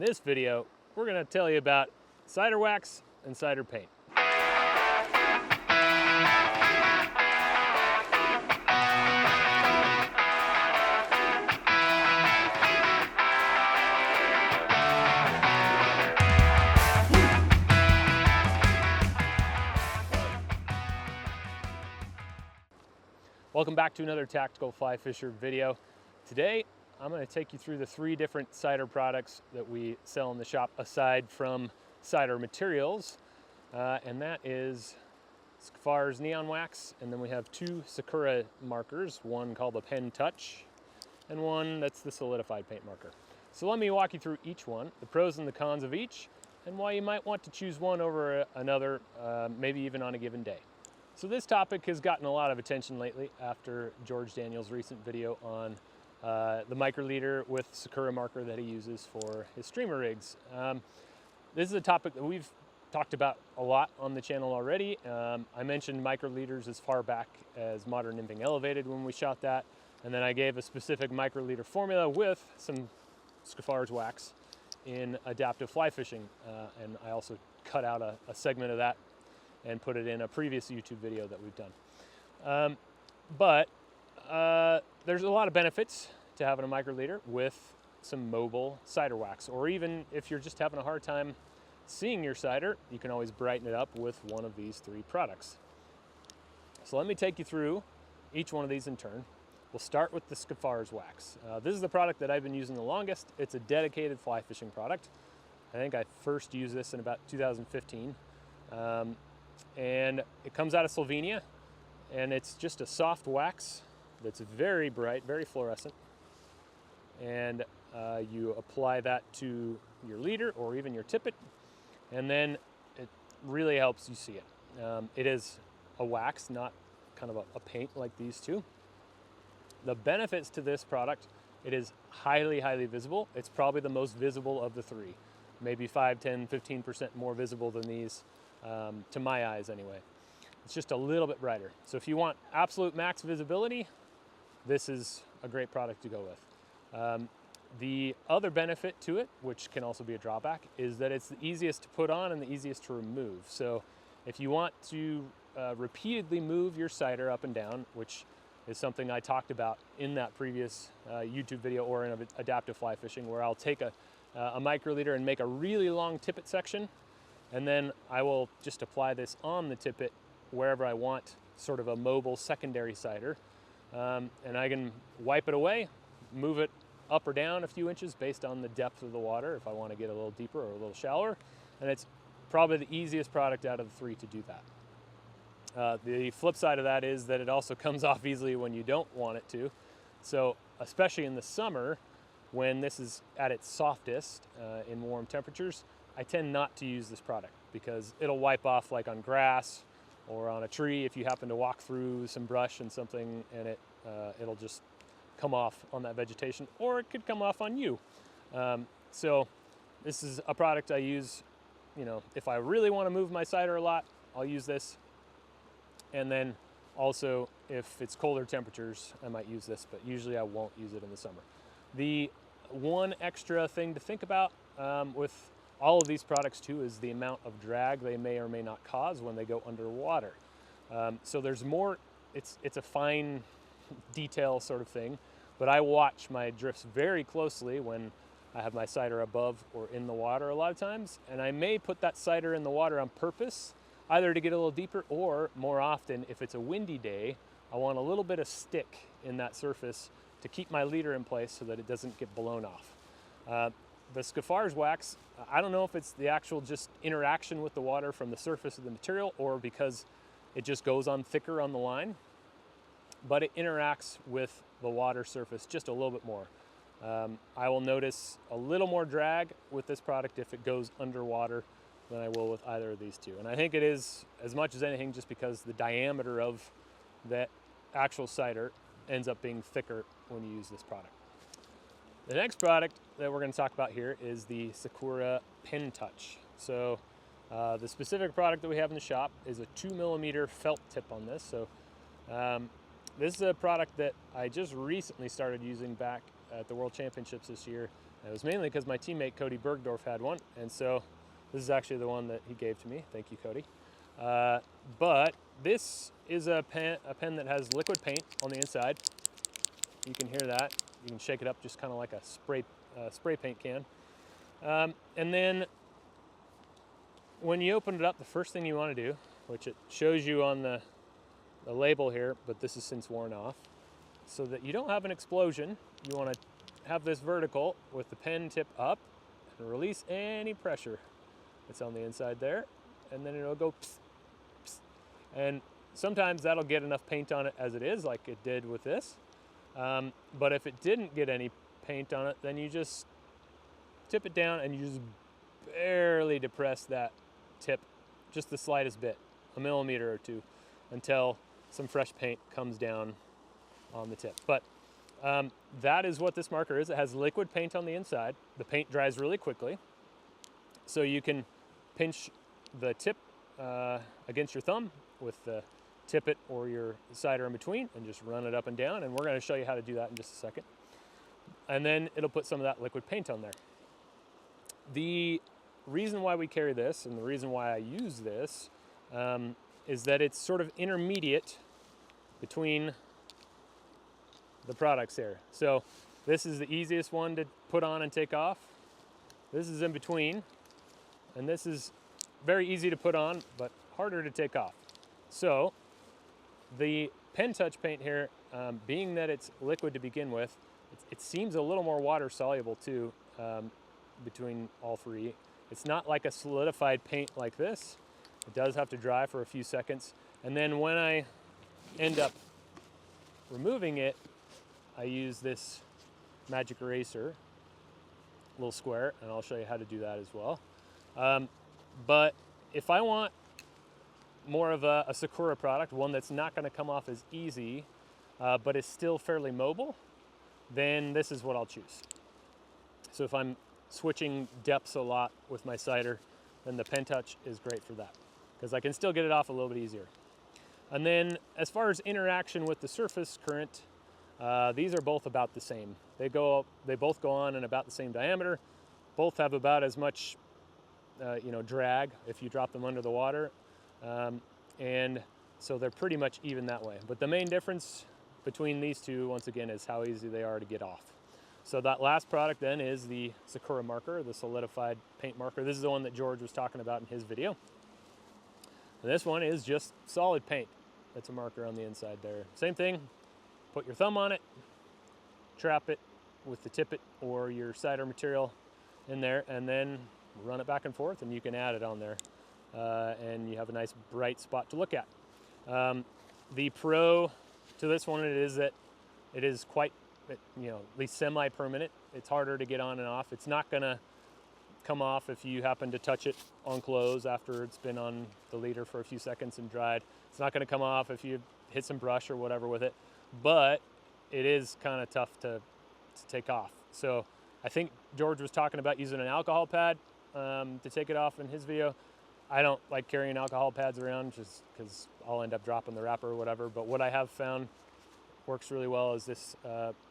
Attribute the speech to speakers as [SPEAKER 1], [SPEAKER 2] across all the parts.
[SPEAKER 1] this video, we're going to tell you about cider wax and cider paint. Welcome back to another Tactical Fly Fisher video. Today, I'm going to take you through the 3 different cider products that we sell in the shop aside from cider materials. And that is Scaphar's Neon Wax, and then we have 2 Sakura markers, one called the Pen Touch, and one that's the solidified paint marker. So let me walk you through each one, the pros and the cons of each, and why you might want to choose one over another, maybe even on a given day. So this topic has gotten a lot of attention lately after George Daniels' recent video on the microliter with Sakura marker that he uses for his streamer rigs. This is a topic that we've talked about a lot on the channel already. I mentioned microliters as far back as Modern Nymphing Elevated when we shot that, and then I gave a specific microliter formula with some Scaphar's wax in adaptive fly fishing, and I also cut out a segment of that and put it in a previous YouTube video that we've done. There's a lot of benefits to having a microliter with some mobile cider wax, or even if you're just having a hard time seeing your cider, you can always brighten it up with one of these 3 products. So let me take you through each one of these in turn. We'll start with the Scaphar's wax. This is the product that I've been using the longest. It's a dedicated fly fishing product. I think I first used this in about 2015. And it comes out of Slovenia, and it's just a soft wax that's very bright, very fluorescent. And you apply that to your leader or even your tippet, and then it really helps you see it. It is a wax, not kind of a paint like these 2. The benefits to this product, it is highly, highly visible. It's probably the most visible of the 3, maybe 5, 10, 15% more visible than these, to my eyes anyway. It's just a little bit brighter. So if you want absolute max visibility, this is a great product to go with. The other benefit to it, which can also be a drawback, is that it's the easiest to put on and the easiest to remove. So if you want to repeatedly move your cider up and down, which is something I talked about in that previous YouTube video or in adaptive fly fishing, where I'll take a microliter and make a really long tippet section, and then I will just apply this on the tippet wherever I want, sort of a mobile secondary cider. And I can wipe it away, move it up or down a few inches based on the depth of the water if I want to get a little deeper or a little shallower. And it's probably the easiest product out of the 3 to do that. The flip side of that is that it also comes off easily when you don't want it to. So especially in the summer, when this is at its softest in warm temperatures, I tend not to use this product because it'll wipe off like on grass or on a tree if you happen to walk through some brush and something, and it'll just come off on that vegetation, or it could come off on you. So this is a product I use, if I really want to move my cider a lot, I'll use this. And then also if it's colder temperatures, I might use this, but usually I won't use it in the summer. The one extra thing to think about with all of these products too is the amount of drag they may or may not cause when they go underwater. So there's more, it's a fine detail sort of thing, but I watch my drifts very closely when I have my cider above or in the water a lot of times, and I may put that cider in the water on purpose, either to get a little deeper, or more often if it's a windy day, I want a little bit of stick in that surface to keep my leader in place so that it doesn't get blown off. The Scaphar's wax, I don't know if it's the actual just interaction with the water from the surface of the material or because it just goes on thicker on the line, but it interacts with the water surface just a little bit more. I will notice a little more drag with this product if it goes underwater than I will with either of these 2. And I think it is, as much as anything, just because the diameter of that actual cider ends up being thicker when you use this product. The next product that we're going to talk about here is the Sakura Pen Touch. So the specific product that we have in the shop is a 2mm felt tip on this. So this is a product that I just recently started using back at the World Championships this year. It was mainly because my teammate Cody Bergdorf had one, and so this is actually the one that he gave to me. Thank you, Cody. But this is a pen that has liquid paint on the inside. You can hear that. You can shake it up just kind of like a spray paint can. And then when you open it up, the first thing you want to do, which it shows you on the label here, but this is since worn off, so that you don't have an explosion, you want to have this vertical with the pen tip up and release any pressure that's on the inside there, and then it'll go psst, psst. And sometimes that'll get enough paint on it as it is, like it did with this. But if it didn't get any paint on it, then you just tip it down and you just barely depress that tip just the slightest bit, a millimeter or two, until some fresh paint comes down on the tip. But that is what this marker is. It has liquid paint on the inside. The paint dries really quickly, so you can pinch the tip against your thumb with the tippet or your cider in between and just run it up and down, and we're going to show you how to do that in just a second. And then it'll put some of that liquid paint on there. The reason why we carry this and the reason why I use this is that it's sort of intermediate between the products here. So this is the easiest one to put on and take off. This is in between, and this is very easy to put on but harder to take off. So the Pen Touch paint here, being that it's liquid to begin with, it seems a little more water soluble too, between all three. It's not like a solidified paint like this. It does have to dry for a few seconds, and then when I end up removing it, I use this magic eraser, little square, and I'll show you how to do that as well. But if I want more of a Sakura product, one that's not going to come off as easy, but is still fairly mobile, then this is what I'll choose. So if I'm switching depths a lot with my cider, then the Pen Touch is great for that, because I can still get it off a little bit easier. And then as far as interaction with the surface current, these are both about the same. They both go on in about the same diameter. Both have about as much drag if you drop them under the water. And so they're pretty much even that way. But the main difference between these two, once again, is how easy they are to get off. So that last product then is the Sakura marker, the solidified paint marker. This is the one that George was talking about in his video. And this one is just solid paint. That's a marker on the inside there. Same thing, put your thumb on it, trap it with the tippet or your cider material in there, and then run it back and forth, and you can add it on there. And you have a nice bright spot to look at. The pro to this one is that it is quite, at least semi-permanent. It's harder to get on and off. It's not gonna come off if you happen to touch it on clothes after it's been on the leader for a few seconds and dried. It's not gonna come off if you hit some brush or whatever with it, but it is kind of tough to take off. So I think George was talking about using an alcohol pad to take it off in his video. I don't like carrying alcohol pads around just because I'll end up dropping the wrapper or whatever, but what I have found works really well is this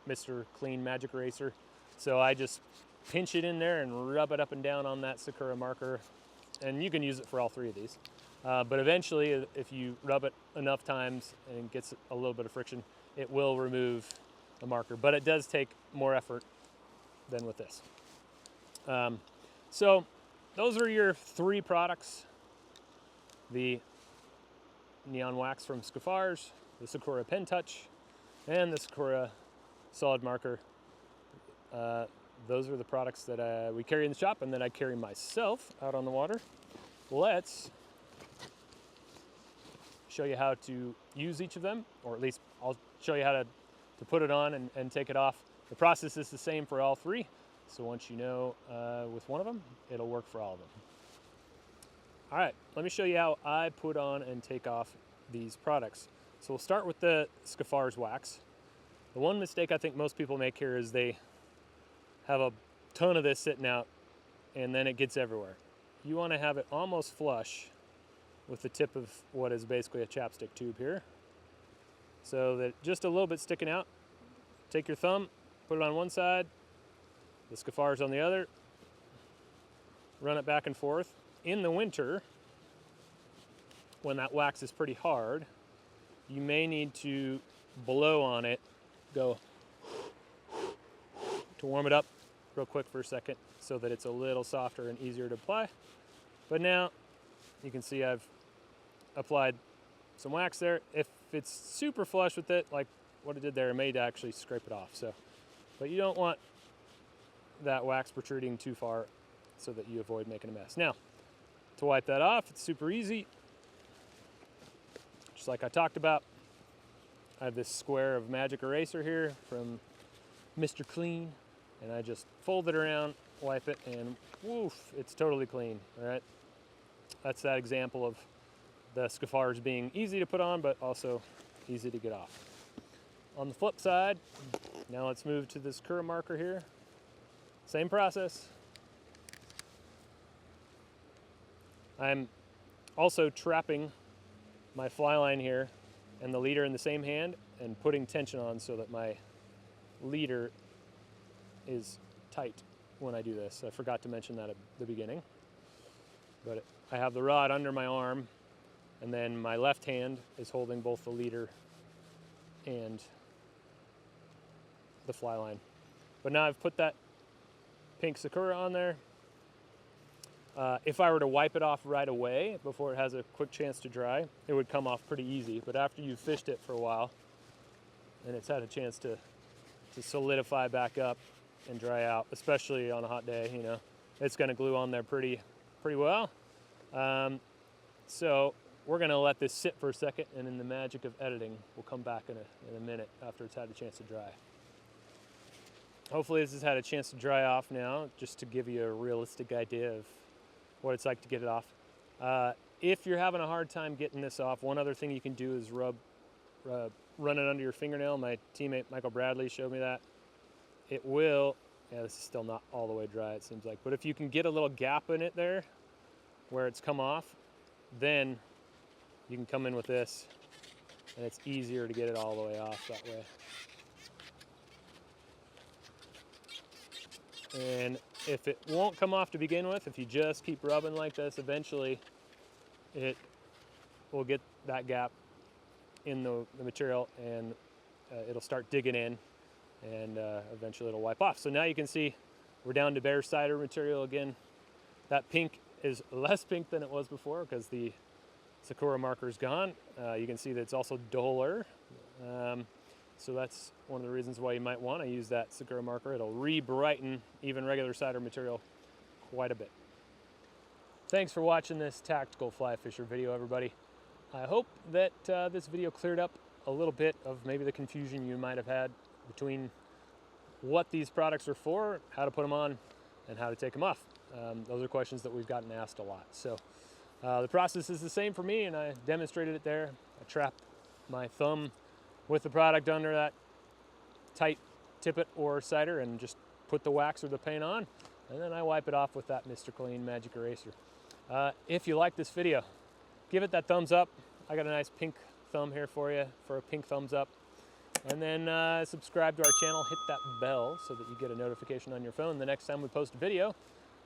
[SPEAKER 1] Mr. Clean Magic Eraser. So I just pinch it in there and rub it up and down on that Sakura marker, and you can use it for all three of these. But eventually, if you rub it enough times and it gets a little bit of friction, it will remove the marker, but it does take more effort than with this. So those are your three products: the Neon Wax from Scaphar's, the Sakura Pen Touch, and the Sakura Solid Marker. Those are the products that we carry in the shop and that I carry myself out on the water. Let's show you how to use each of them, or at least I'll show you how to put it on and take it off. The process is the same for all three, so once you know with one of them, it'll work for all of them. All right, let me show you how I put on and take off these products. So we'll start with the Scaphar's wax. The one mistake I think most people make here is they have a ton of this sitting out and then it gets everywhere. You want to have it almost flush with the tip of what is basically a chapstick tube here, so that just a little bit sticking out. Take your thumb, put it on one side, The Scapharis on the other. Run it back and forth. In the winter, when that wax is pretty hard, you may need to blow on it, go to warm it up real quick for a second so that it's a little softer and easier to apply. But now you can see I've applied some wax there. If it's super flush with it, like what it did there, it may actually scrape it off. So, but you don't want that wax protruding too far so that you avoid making a mess. Now, to wipe that off, it's super easy. Just like I talked about, I have this square of magic eraser here from Mr. Clean, and I just fold it around, wipe it, and woof, it's totally clean, all right? That's that example of the Scapharis being easy to put on, but also easy to get off. On the flip side, now let's move to this Sakura marker here. Same process. I'm also trapping my fly line here and the leader in the same hand and putting tension on so that my leader is tight when I do this. I forgot to mention that at the beginning. But I have the rod under my arm, and then my left hand is holding both the leader and the fly line. But now I've put that pink Sakura on there. If I were to wipe it off right away before it has a quick chance to dry, it would come off pretty easy. But after you've fished it for a while and it's had a chance to solidify back up and dry out, especially on a hot day, you know, it's going to glue on there pretty well. So we're going to let this sit for a second, and in the magic of editing, we'll come back in a minute after it's had a chance to dry. Hopefully this has had a chance to dry off now, just to give you a realistic idea of what it's like to get it off. If you're having a hard time getting this off, one other thing you can do is run it under your fingernail. My teammate Michael Bradley showed me that. It will, yeah, this is still not all the way dry, it seems like, but if you can get a little gap in it there where it's come off, then you can come in with this and it's easier to get it all the way off that way. And if it won't come off to begin with, if you just keep rubbing like this, eventually it will get that gap in the material, and it'll start digging in, and eventually it'll wipe off. So now you can see we're down to bare cider material again. That pink is less pink than it was before because the Sakura marker is gone. You can see that it's also duller. So that's one of the reasons why you might want to use that Sakura marker. It'll re-brighten even regular cider material quite a bit. Thanks for watching this tactical fly fisher video, everybody. I hope that this video cleared up a little bit of maybe the confusion you might have had between what these products are for, how to put them on, and how to take them off. Those are questions that we've gotten asked a lot. So the process is the same for me, and I demonstrated it there. I trap my thumb with the product under that tight tippet or cider and just put the wax or the paint on, and then I wipe it off with that Mr. Clean magic eraser. If you like this video, give it that thumbs up. I got a nice pink thumb here for you for a pink thumbs up. And then subscribe to our channel, hit that bell so that you get a notification on your phone the next time we post a video.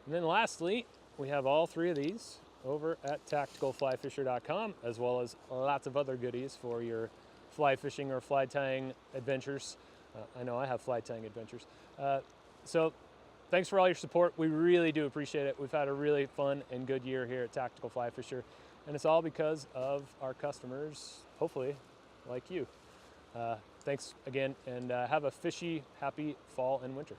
[SPEAKER 1] And then lastly, we have all three of these over at tacticalflyfisher.com, as well as lots of other goodies for your fly fishing or fly tying adventures. I know I have fly tying adventures. So thanks for all your support. We really do appreciate it. We've had a really fun and good year here at Tactical Fly Fisher, and it's all because of our customers, hopefully, like you. Thanks again, and have a fishy, happy fall and winter.